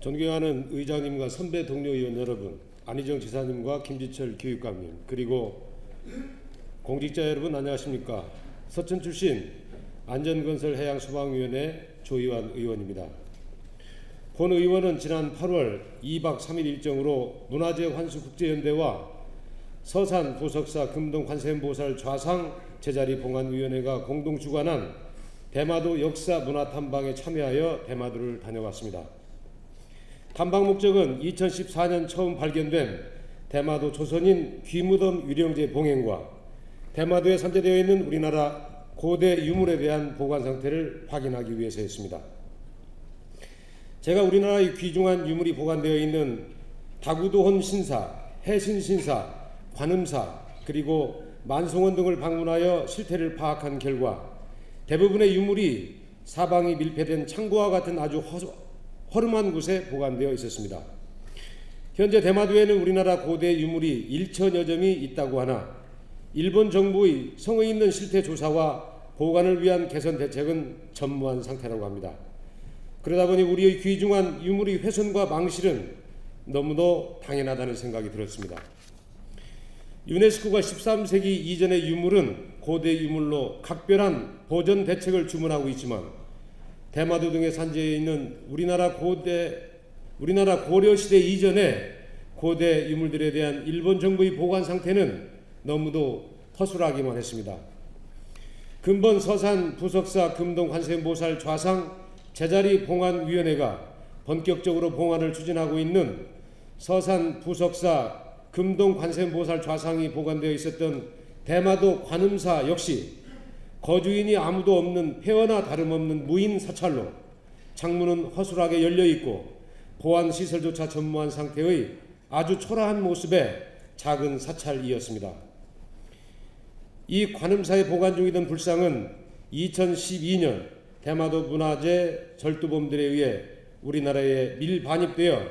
존경하는 의장님과 선배 동료 의원 여러분, 안희정 지사님과 김지철 교육감님, 그리고 공직자 여러분 안녕하십니까. 서천 출신 안전건설해양소방위원회 조희환 의원입니다. 본 의원은 지난 8월 2박 3일 일정으로 문화재 환수국제연대와 서산 부석사 금동 관세음보살 좌상 제자리 봉안위원회가 공동 주관한 대마도 역사 문화탐방에 참여하여 대마도를 다녀왔습니다. 탐방 목적은 2014년 처음 발견된 대마도 조선인 귀무덤 유령제 봉행과 대마도에 산재되어 있는 우리나라 고대 유물에 대한 보관 상태를 확인하기 위해서였습니다. 제가 우리나라의 귀중한 유물이 보관되어 있는 다구도헌 신사, 해신신사, 관음사, 그리고 만송원 등을 방문하여 실태를 파악한 결과 대부분의 유물이 사방이 밀폐된 창고와 같은 아주 허름한 곳에 보관되어 있었습니다. 현재 대마도에는 우리나라 고대 유물이 1천여 점이 있다고 하나 일본 정부의 성의 있는 실태 조사와 보관을 위한 개선 대책은 전무한 상태라고 합니다. 그러다 보니 우리의 귀중한 유물의 훼손과 망실은 너무도 당연하다는 생각이 들었습니다. 유네스코가 13세기 이전의 유물은 고대 유물로 각별한 보존 대책을 주문하고 있지만 대마도 등의 산지에 있는 우리나라 고려시대 이전의 고대 유물들에 대한 일본 정부의 보관 상태는 너무도 허술하기만 했습니다. 근본 서산 부석사 금동 관세음보살 좌상 제자리 봉안위원회가 본격적으로 봉안을 추진하고 있는 서산 부석사 금동 관세음보살 좌상이 보관되어 있었던 대마도 관음사 역시 거주인이 아무도 없는 폐허나 다름없는 무인 사찰로 창문은 허술하게 열려있고 보안시설조차 전무한 상태의 아주 초라한 모습의 작은 사찰이었습니다. 이 관음사에 보관 중이던 불상은 2012년 대마도 문화재 절도범들에 의해 우리나라에 밀반입되어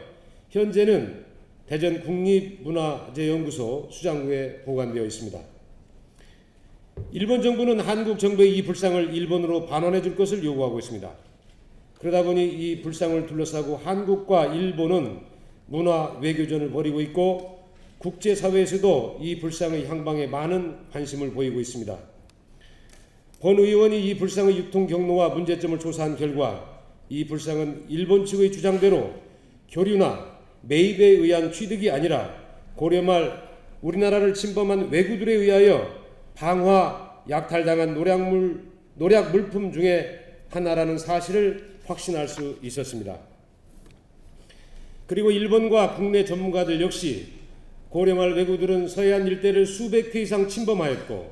현재는 대전 국립문화재연구소 수장고에 보관되어 있습니다. 일본 정부는 한국 정부의 이 불상을 일본으로 반환해 줄 것을 요구하고 있습니다. 그러다 보니 이 불상을 둘러싸고 한국과 일본은 문화 외교전을 벌이고 있고 국제사회에서도 이 불상의 향방에 많은 관심을 보이고 있습니다. 본 의원이 이 불상의 유통 경로와 문제점을 조사한 결과 이 불상은 일본 측의 주장대로 교류나 매입에 의한 취득이 아니라 고려 말 우리나라를 침범한 왜구들에 의하여 방화, 약탈당한 노략 물품 중에 하나라는 사실을 확신할 수 있었습니다. 그리고 일본과 국내 전문가들 역시 고려말 왜구들은 서해안 일대를 수백 회 이상 침범하였고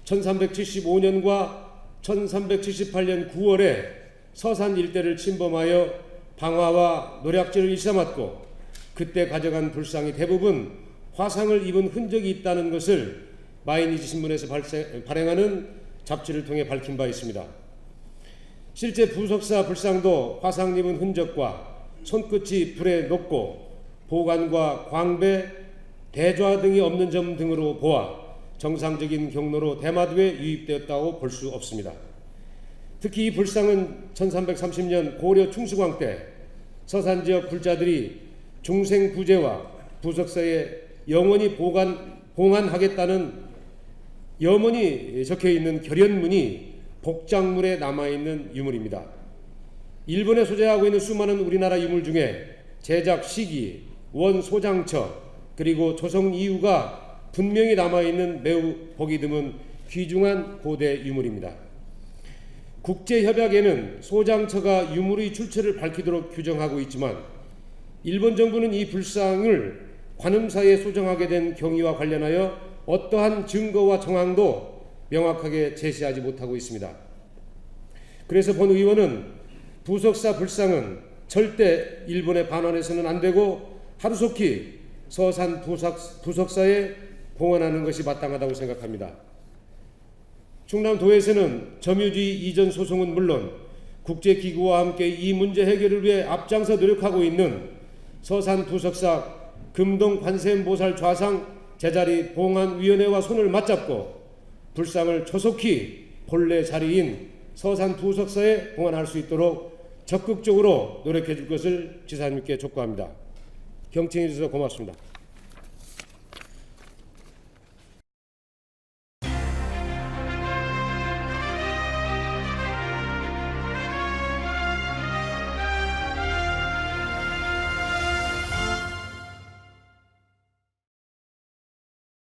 1375년과 1378년 9월에 서산 일대를 침범하여 방화와 노략질을 일삼았고 그때 가져간 불상이 대부분 화상을 입은 흔적이 있다는 것을 마이니지 신문에서 발행하는 잡지를 통해 밝힌 바 있습니다. 실제 부석사 불상도 화상 입은 흔적과 손끝이 불에 녹고 보관과 광배, 대좌 등이 없는 점 등으로 보아 정상적인 경로로 대마도에 유입되었다고 볼 수 없습니다. 특히 이 불상은 1330년 고려 충수광 때 서산 지역 불자들이 중생부제와 부석사에 영원히 봉안하겠다는 염원이 적혀있는 결연문이 복장물에 남아있는 유물입니다. 일본에 소재하고 있는 수많은 우리나라 유물 중에 제작 시기, 원 소장처, 그리고 조성 이유가 분명히 남아있는 매우 보기 드문 귀중한 고대 유물입니다. 국제협약에는 소장처가 유물의 출처를 밝히도록 규정하고 있지만 일본 정부는 이 불상을 관음사에 소정하게 된 경위와 관련하여 어떠한 증거와 정황도 명확하게 제시하지 못하고 있습니다. 그래서 본 의원은 부석사 불상은 절대 일본에 반환해서는 안 되고 하루속히 서산 부석사에 봉헌하는 것이 마땅하다고 생각합니다. 충남도에서는 점유주의 이전 소송은 물론 국제기구와 함께 이 문제 해결을 위해 앞장서 노력하고 있는 서산 부석사 금동 관세음보살 좌상 제자리 봉안위원회와 손을 맞잡고 불상을 조속히 본래 자리인 서산 부석사에 봉안할 수 있도록 적극적으로 노력해 줄 것을 지사님께 촉구합니다. 경청해 주셔서 고맙습니다.